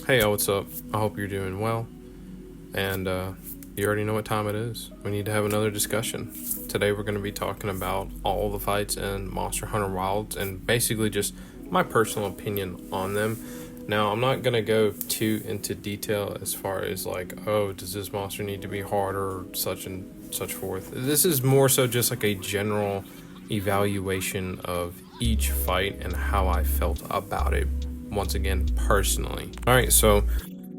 Hey, what's up? I hope you're doing well. And you already know what time it is. We need to have another discussion. Today we're going to be talking about all the fights in Monster Hunter Wilds and basically just my personal opinion on them. Now, I'm not going to go too into detail as far as like, oh, does this monster need to be harder or such and such forth. This is more so just like a general evaluation of each fight and how I felt about it. Once again, personally. Alright, so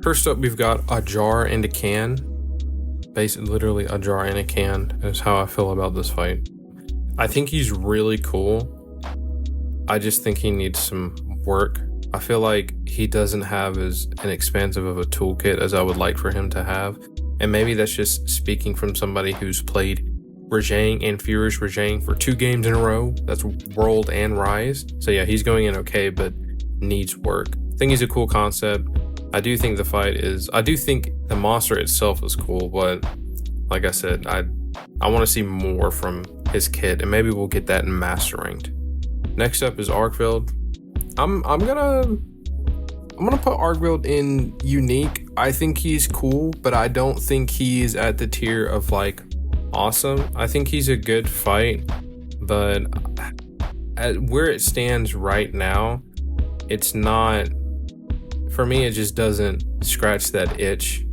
first up we've got a jar and a can. Basically, literally a jar and a can is how I feel about this fight. I think he's really cool. I just think he needs some work. I feel like he doesn't have as an expansive of a toolkit as I would like for him to have. And maybe that's just speaking from somebody who's played Rajang and Furious Rajang for 2 games in a row. That's World and Rise. So yeah, he's going in okay, but needs work. I think he's a cool concept. I do think the monster itself is cool, but like I said, I want to see more from his kit, and maybe we'll get that in Master Ranked. Next up is Arkveld. I'm gonna put Arkveld in unique. I think he's cool, but I don't think he's at the tier of like awesome. I think he's a good fight, but at where it stands right now, it's not, for me, it just doesn't scratch that itch.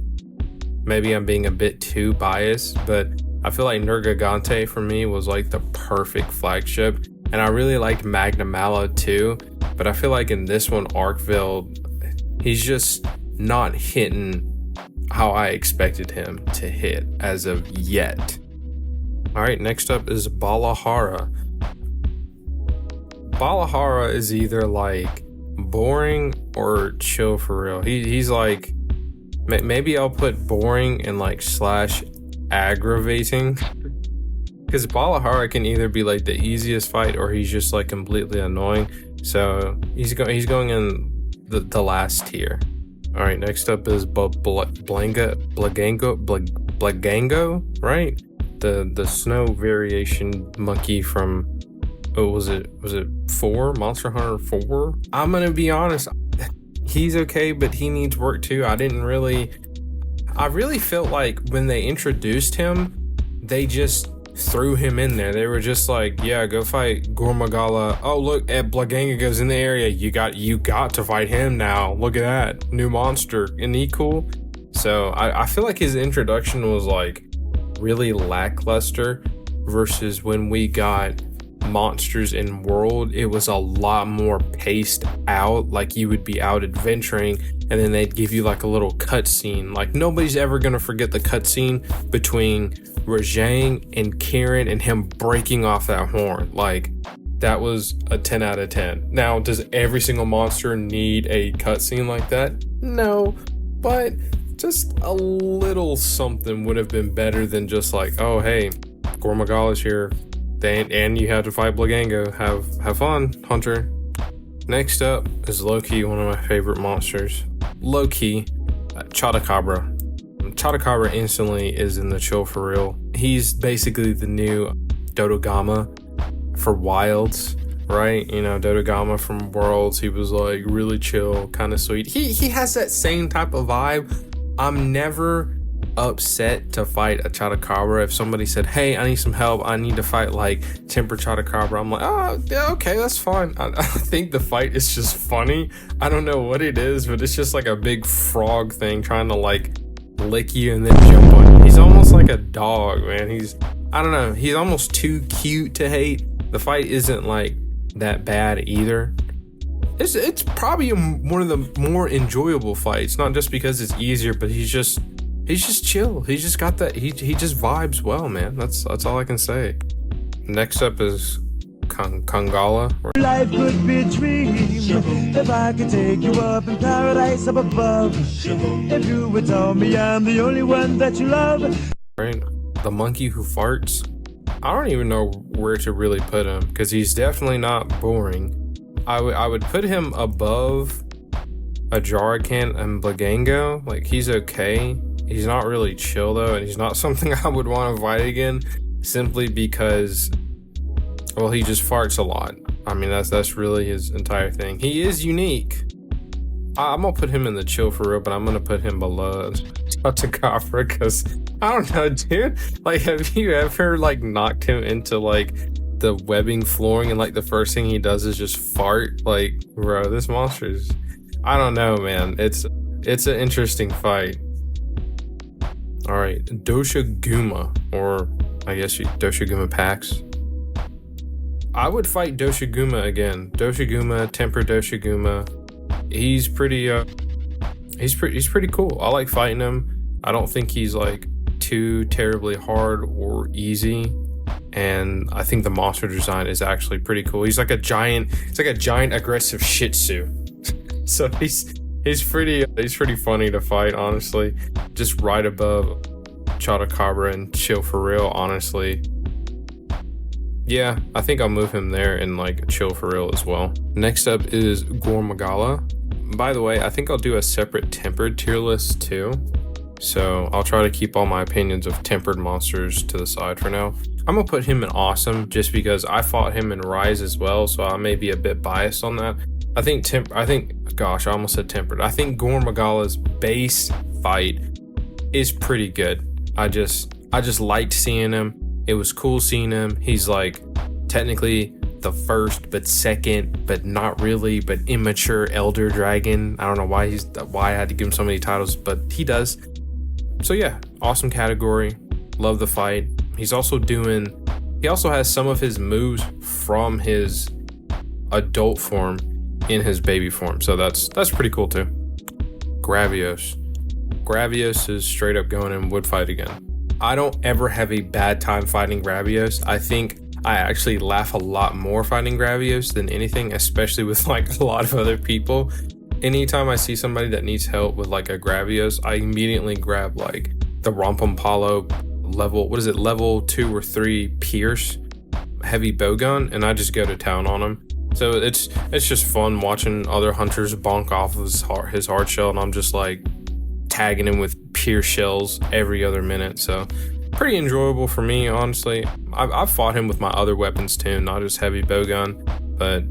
Maybe I'm being a bit too biased, but I feel like Nergigante for me was like the perfect flagship. And I really liked Magnamalo too, but I feel like in this one, Arkveld, he's just not hitting how I expected him to hit as of yet. All right, next up is Balahara. Balahara is either like boring or chill for real. He's like, maybe I'll put boring and like / aggravating, because Balahara can either be like the easiest fight or he's just like completely annoying. So he's going in the last tier. All right, next up is Blagango, right? The snow variation monkey from, oh, was it 4? Monster Hunter 4? I'm gonna be honest, he's okay, but he needs work too. I really felt like when they introduced him, they just threw him in there. They were just like, yeah, go fight Gormagala. Oh, look, Ed Blaganga's in the area. You got to fight him now. Look at that. New monster. Isn't he cool? So I feel like his introduction was like really lackluster versus when we got monsters in World. It was a lot more paced out, like you would be out adventuring and then they'd give you like a little cutscene. Like nobody's ever gonna forget the cutscene between Rajang and Kieran and him breaking off that horn. Like that was a 10 out of 10. Now, does every single monster need a cutscene like that? No, but just a little something would have been better than just like, oh hey, Gormagala's here. And you have to fight Blagango. Have fun, Hunter. Next up is Loki, one of my favorite monsters. Loki, Chotacabra. Chotacabra instantly is in the chill for real. He's basically the new Dodogama for Wilds, right? You know, Dodogama from Worlds, he was like really chill, kind of sweet. He has that same type of vibe. I'm never upset to fight a Chotacabra. If somebody said, hey, I need some help, I need to fight like Temper Chotacabra, I'm like, oh yeah, okay, that's fine. I think the fight is just funny. I don't know what it is, but it's just like a big frog thing trying to like lick you and then jump on you. He's almost like a dog, man. I don't know, he's almost too cute to hate. The fight isn't like that bad either. It's probably one of the more enjoyable fights, not just because it's easier, but he's just chill. He's just got that. He just vibes well, man. That's all I can say. Next up is Congalala. Life could be a dream if I could take you up in paradise up above. If you would tell me I'm the only one that you love. Right, the monkey who farts. I don't even know where to really put him because he's definitely not boring. I would put him above a Jarakan and Blagango. Like he's okay. He's not really chill though, and he's not something I would want to fight again simply because, well, he just farts a lot. I mean, that's really his entire thing. He is unique. I'm gonna put him in the chill for real, but I'm gonna put him below Chupacabra because I don't know, dude. Like, have you ever like knocked him into like the webbing flooring and like the first thing he does is just fart? Like, bro, this monster is, I don't know, man. It's an interesting fight. All right, Doshiguma, or I guess Doshiguma Pax. I would fight Doshiguma again. Doshiguma, Temper Doshiguma. He's pretty cool. I like fighting him. I don't think he's like too terribly hard or easy. And I think the monster design is actually pretty cool. He's like a giant aggressive Shih Tzu. So he's pretty funny to fight, honestly. Just right above Chupacabra and Chill for Real, honestly. Yeah, I think I'll move him there and like Chill for Real as well. Next up is Congalala. By the way, I think I'll do a separate tempered tier list too. So I'll try to keep all my opinions of tempered monsters to the side for now. I'm gonna put him in Awesome just because I fought him in Rise as well, so I may be a bit biased on that. I think gosh, I almost said tempered. I think Congalala's base fight is pretty good. I just liked seeing him. It was cool seeing him. He's like technically the first but second but not really but immature elder dragon. I don't know why I had to give him so many titles, but he does. So yeah, awesome category. Love the fight. He also has some of his moves from his adult form in his baby form. So that's pretty cool too. Gravios. Gravios is straight up going in wood fight again. I don't ever have a bad time fighting Gravios. I think I actually laugh a lot more fighting Gravios than anything, especially with like a lot of other people. Anytime I see somebody that needs help with like a Gravios, I immediately grab like the Rompampalo level 2 or 3 Pierce heavy bowgun, and I just go to town on him. So it's just fun watching other hunters bonk off of his hard shell, and I'm just like tagging him with Pierce shells every other minute. So pretty enjoyable for me, honestly. I've fought him with my other weapons too, not just heavy bowgun. But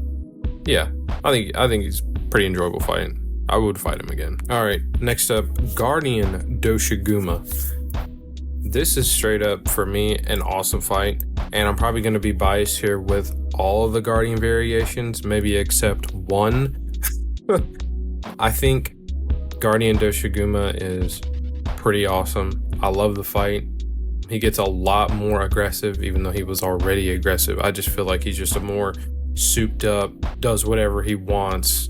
yeah, I think he's pretty enjoyable fighting. I would fight him again. All right, next up, Guardian Doshiguma. This is straight up for me an awesome fight, and I'm probably going to be biased here with all of the Guardian variations, maybe except one. I think Guardian Doshiguma is pretty awesome. I love the fight. He gets a lot more aggressive, even though he was already aggressive. I just feel like he's just a more souped up, does whatever he wants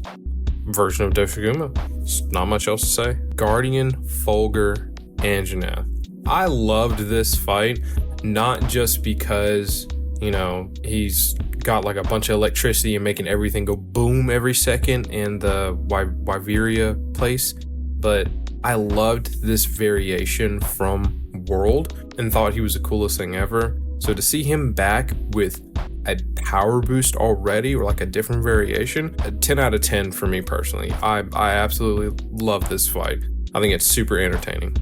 version of Doshiguma. There's not much else to say. Guardian Fulgur Anjanath. I loved this fight, not just because, you know, he's got like a bunch of electricity and making everything go boom every second in the Wyveria place, but I loved this variation from World and thought he was the coolest thing ever. So to see him back with a power boost already, or like a different variation, a 10 out of 10 for me personally. I absolutely love this fight. I think it's super entertaining.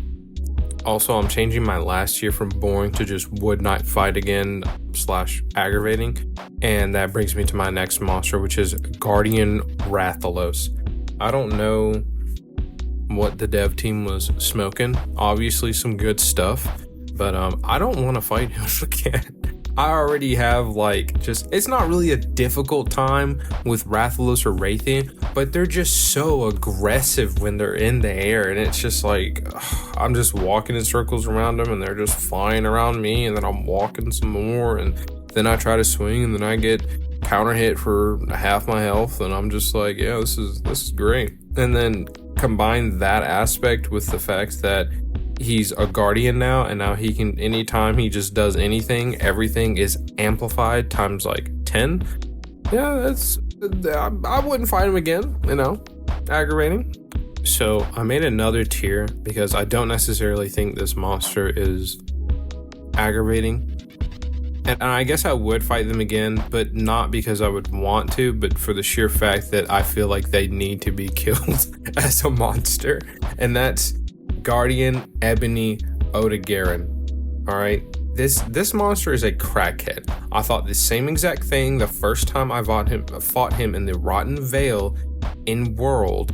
Also, I'm changing my last year from boring to just would not fight again / aggravating. And that brings me to my next monster, which is Guardian Rathalos. I don't know what the dev team was smoking. Obviously some good stuff, but I don't want to fight him again. I already have like it's not really a difficult time with Rathalos or Raytheon, but they're just so aggressive when they're in the air, and it's just like I'm just walking in circles around them and they're just flying around me, and then I'm walking some more, and then I try to swing and then I get counter hit for half my health, and I'm just like, yeah, this is great. And then combine that aspect with the fact that he's a guardian now, and now he can, anytime he just does anything, everything is amplified times like 10. Yeah, I wouldn't fight him again, you know, aggravating. So I made another tier because I don't necessarily think this monster is aggravating. And I guess I would fight them again, but not because I would want to, but for the sheer fact that I feel like they need to be killed as a monster. And that's Guardian Ebony Odogaron. All right, this monster is a crackhead. I thought the same exact thing the first time I fought him in the Rotten Vale in World,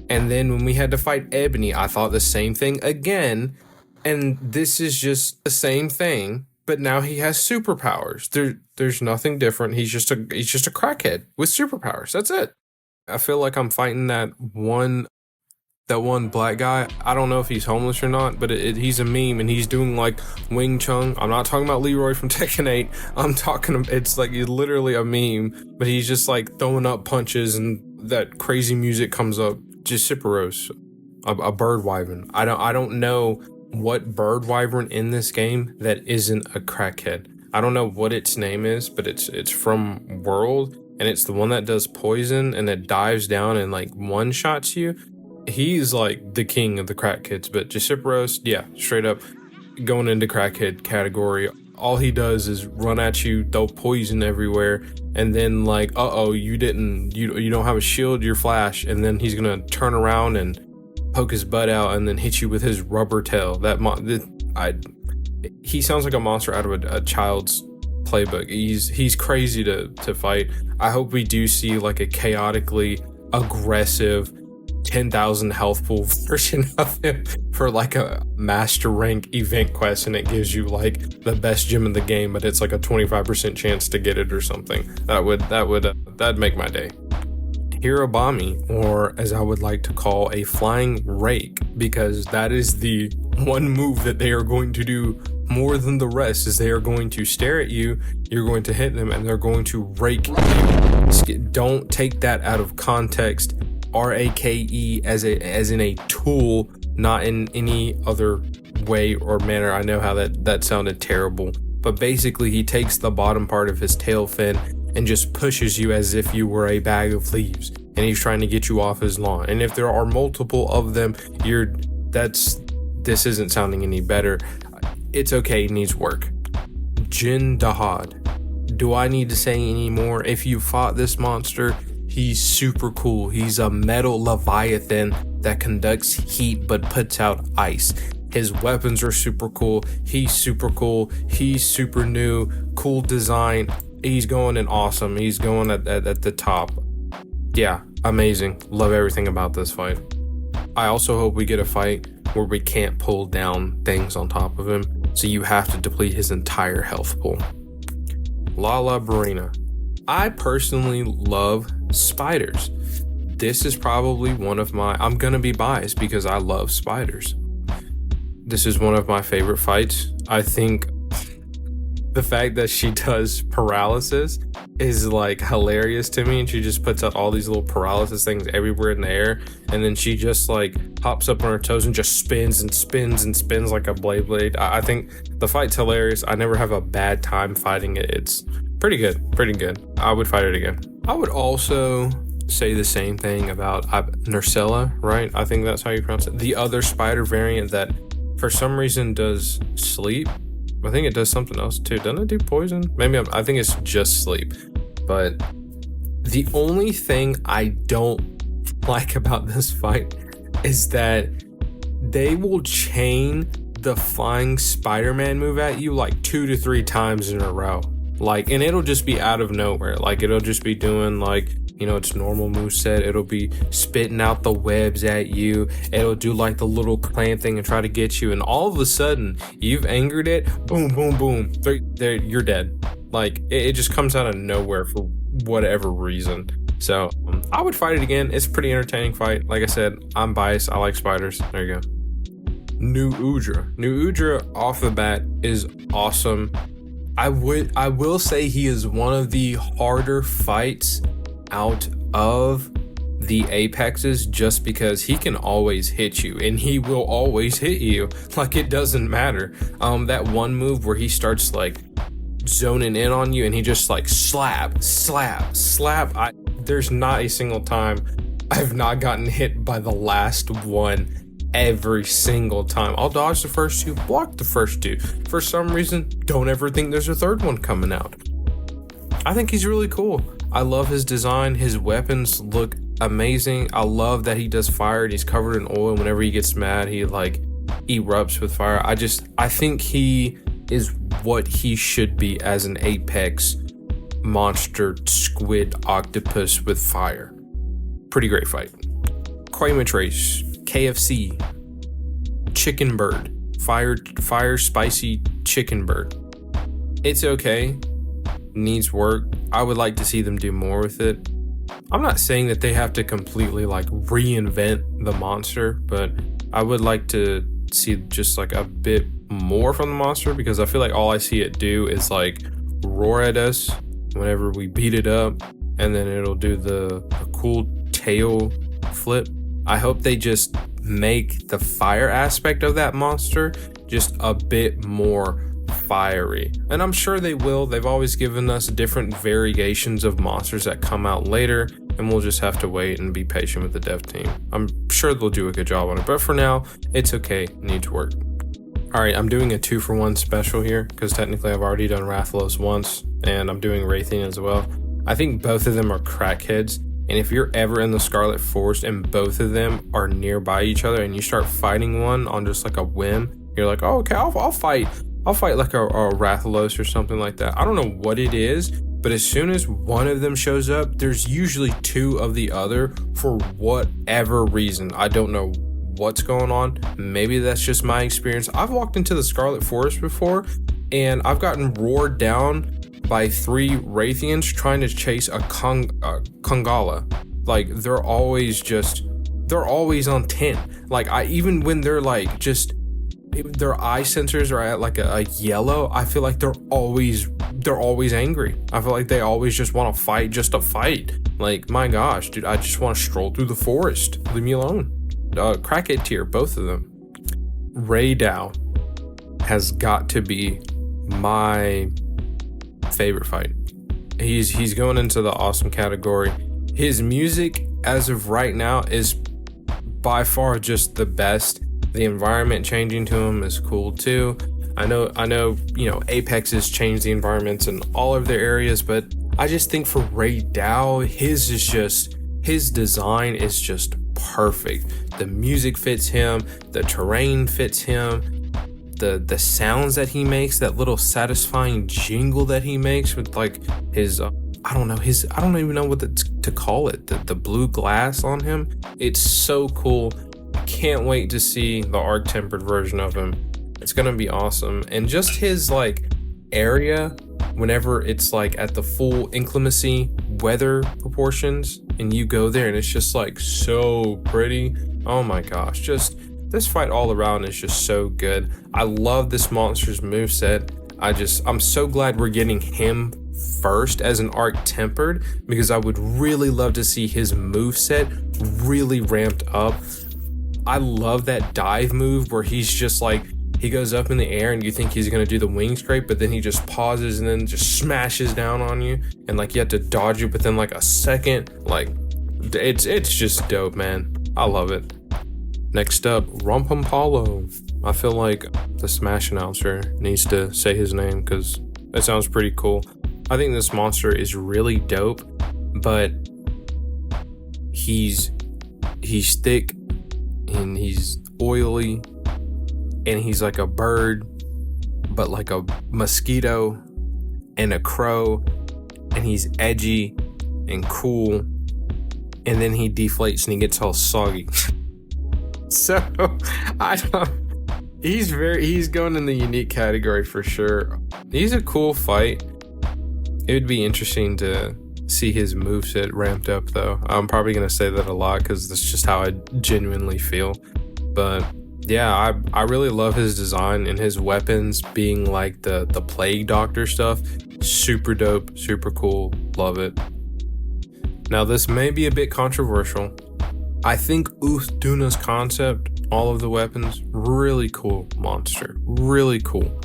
And then when we had to fight Ebony, I thought the same thing again. And this is just the same thing, but now he has superpowers. There's nothing different. He's just a crackhead with superpowers. That's it. I feel like I'm fighting that one black guy. I don't know if he's homeless or not, but he's a meme and he's doing like Wing Chun. I'm not talking about Leroy from Tekken 8. I'm talking, it's like he's literally a meme, but he's just like throwing up punches and that crazy music comes up. Jusiparos, a bird wyvern. I don't know what bird wyvern in this game that isn't a crackhead. I don't know what its name is, but it's from World, and it's the one that does poison and it dives down and like one shots you. He's like the king of the crackheads, but Jusiparos, yeah, straight up going into crackhead category. All he does is run at you, throw poison everywhere, and then like, you don't have a shield, you're Flash, and then he's gonna turn around and poke his butt out and then hit you with his rubber tail. He sounds like a monster out of a child's playbook. He's crazy to fight. I hope we do see like a chaotically aggressive 10,000 health pool version of him for like a master rank event quest, and it gives you like the best gym in the game, but it's like a 25% chance to get it or something. That'd make my day. Hirabami, or as I would like to call a flying rake, because that is the one move that they are going to do more than the rest, is they are going to stare at you, you're going to hit them, and they're going to rake you. Don't take that out of context. RAKE as in a tool, not in any other way or manner. I know how that sounded terrible, but basically he takes the bottom part of his tail fin and just pushes you as if you were a bag of leaves, and he's trying to get you off his lawn. And if there are multiple of them, this isn't sounding any better. It's okay, it needs work. Jin Dahad. Do I need to say any more? If you fought this monster, he's super cool. He's a metal leviathan that conducts heat but puts out ice. His weapons are super cool. He's super cool. He's super new. Cool design. He's going in awesome. He's going at the top. Yeah, amazing. Love everything about this fight. I also hope we get a fight where we can't pull down things on top of him, so you have to deplete his entire health pool. Lala Barina. I personally love spiders. This is probably one of my, I'm gonna be biased because I love spiders. This is one of my favorite fights. I think the fact that she does paralysis is like hilarious to me, and she just puts out all these little paralysis things everywhere in the air, and then she just like hops up on her toes and just spins and spins and spins like a blade. I think the fight's hilarious. I never have a bad time fighting it. It's pretty good. I would fight it again. I would also say the same thing about Nursella, right? I think that's how you pronounce it. The other spider variant that for some reason does sleep. I think it does something else too. Doesn't it do poison? Maybe I think it's just sleep. But the only thing I don't like about this fight is that they will chain the flying Spider-Man move at you like 2 to 3 times in a row. Like, and it'll just be out of nowhere. Like, it'll just be doing like, its normal moveset. It'll be spitting out the webs at you. It'll do like the little clamp thing and try to get you. And all of a sudden, you've angered it. Boom, boom, boom. You're dead. Like, it just comes out of nowhere for whatever reason. So, I would fight it again. It's a pretty entertaining fight. Like I said, I'm biased. I like spiders. There you go. New Udra off the bat is awesome. I will say he is one of the harder fights out of the Apexes, just because he can always hit you, and he will always hit you. Like, it doesn't matter. That one move where he starts like zoning in on you and he just like slap. There's not a single time I've not gotten hit by the last one. Every single time. I'll dodge the first 2, block the first 2. For some reason, don't ever think there's a third one coming out. I think he's really cool. I love his design. His weapons look amazing. I love that he does fire and he's covered in oil. Whenever he gets mad, he like erupts with fire. I think he is what he should be as an Apex monster squid octopus with fire. Pretty great fight. Quamatrace, KFC, Chicken Bird, fire spicy chicken bird. It's okay, needs work. I would like to see them do more with it. I'm not saying that they have to completely like reinvent the monster, but I would like to see just like a bit more from the monster, because I feel like all I see it do is like roar at us whenever we beat it up, and then it'll do the cool tail flip. I hope they just make the fire aspect of that monster just a bit more fiery, and I'm sure they will. They've always given us different variations of monsters that come out later, and we'll just have to wait and be patient with the dev team. I'm sure they'll do a good job on it, but for now, it's okay, needs work. Alright, I'm doing a 2-for-1 special here, because technically I've already done Rathalos once, and I'm doing Raytheon as well. I think both of them are crackheads, and if you're ever in the Scarlet Forest and both of them are nearby each other and you start fighting one on just like a whim, you're like, oh, okay, I'll fight like a Rathalos or something like that. I don't know what it is, but as soon as one of them shows up, there's usually two of the other for whatever reason. I don't know what's going on. Maybe that's just my experience. I've walked into the Scarlet Forest before, and I've gotten roared down by 3 Raytheons trying to chase a Congalala. Like, they're always on 10. Like, even when they're like just, their eye sensors are at like a yellow, I feel like they're always angry. I feel like they always just want to fight just to fight. Like, my gosh, dude, I just want to stroll through the forest. Leave me alone. Crackhead tier, both of them. Raydow has got to be my favorite fight. He's going into the awesome category. His music as of right now is by far just the best. The environment changing to him is cool too. I know, you know, Apex has changed the environments in all of their areas, but I just think for Raydow, his design is just perfect. The music fits him, the terrain fits him, the sounds that he makes, that little satisfying jingle that he makes with like his I don't even know what to call it, the blue glass on him. It's so cool. Can't wait to see the arc tempered version of him. It's gonna be awesome. And just his like area, whenever it's like at the full inclemency weather proportions and you go there and it's just like so pretty. Oh my gosh, just this fight all around is just so good. I love this monster's moveset. I'm so glad we're getting him first as an arc tempered, because I would really love to see his moveset really ramped up. I love that dive move where he's just like, he goes up in the air and you think he's gonna do the wing scrape, but then he just pauses and then just smashes down on you, and like you have to dodge it within like a second. Like, it's just dope, man. I love it. Next up, Rumpampalo. I feel like the Smash announcer needs to say his name because it sounds pretty cool. I think this monster is really dope, but he's thick and he's oily and he's like a bird, but like a mosquito and a crow, and he's edgy and cool, and then he deflates and he gets all soggy. So he's going in the unique category for sure. He's a cool fight. It would be interesting to see his moveset ramped up though. I'm probably going to say that a lot because that's just how I genuinely feel. But yeah, I really love his design and his weapons being like the plague doctor stuff. Super dope, super cool, love it. Now this may be a bit controversial. I think Duna's concept, all of the weapons, really cool monster, really cool.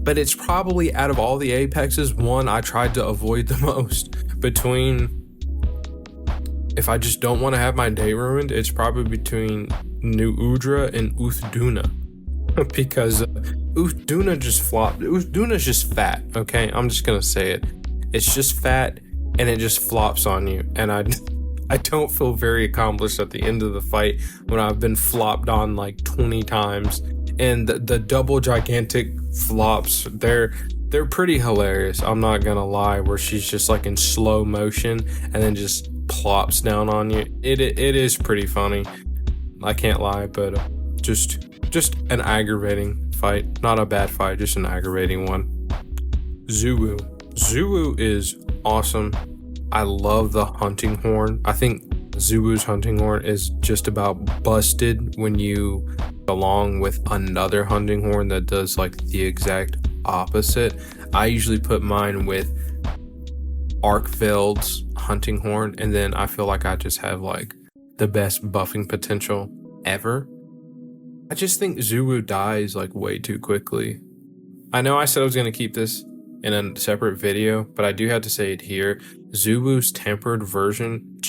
But it's probably out of all the Apexes, one I tried to avoid the most. Between, if I just don't want to have my day ruined, it's probably between New Udra and Duna. Because Duna just flopped. Duna's just fat, okay? I'm just gonna say it. It's just fat and it just flops on you. And I don't feel very accomplished at the end of the fight when I've been flopped on like 20 times. And the double gigantic flops, they're they're pretty hilarious. I'm not gonna lie, where she's just like in slow motion and then just plops down on you. It is pretty funny. I can't lie, but just an aggravating fight. Not a bad fight, just an aggravating one. Zuwu. Zuwu is awesome. I love the hunting horn. I think Zuwu's hunting horn is just about busted when you along with another hunting horn that does like the exact opposite. I usually put mine with Arkveld's hunting horn, and then I feel like I just have like the best buffing potential ever. I just think Zuwu dies like way too quickly. I know I said I was going to keep this in a separate video, but I do have to say it here. Zuwu's tempered version,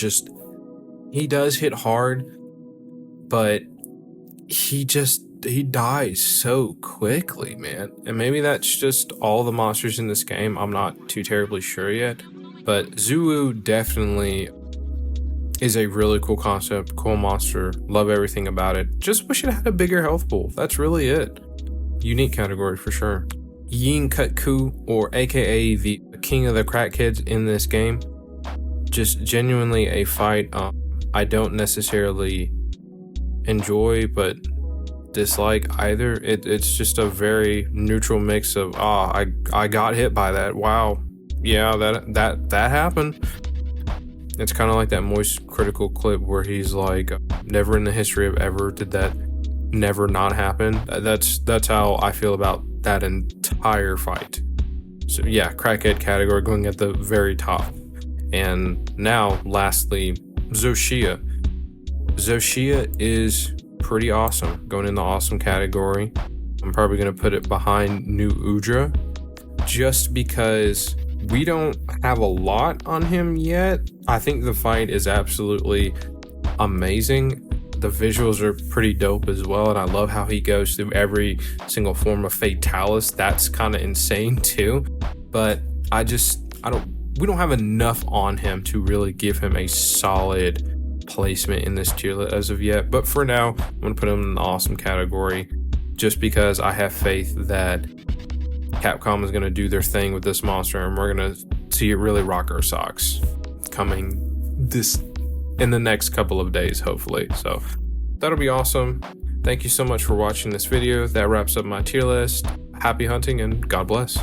he does hit hard, but he dies so quickly, man. And maybe that's just all the monsters in this game. I'm not too terribly sure yet, but Zuwu definitely is a really cool concept, cool monster. Love everything about it. Just wish it had a bigger health pool. That's really it. Unique category for sure. Yin Kut-ku, or aka the king of the crackheads in this game. Just genuinely a fight I don't necessarily enjoy, but dislike either. It's just a very neutral mix of I got hit by that. Wow, yeah, that happened. It's kind of like that Moist Critical clip where he's like, never in the history of ever did that never not happen. That's how I feel about that entire fight. So yeah, crackhead category going at the very top. And now lastly, Zoshia. Zoshia is pretty awesome, going in the awesome category. I'm probably going to put it behind New Udra just because we don't have a lot on him yet. I think the fight is absolutely amazing. The visuals are pretty dope as well, and I love how he goes through every single form of Fatalis. That's kind of insane too, but we don't have enough on him to really give him a solid placement in this tier list as of yet. But for now, I'm gonna put him in the awesome category just because I have faith that Capcom is gonna do their thing with this monster, and we're gonna see it really rock our socks coming in the next couple of days, hopefully. So that'll be awesome. Thank you so much for watching this video. That wraps up my tier list. Happy hunting and God bless.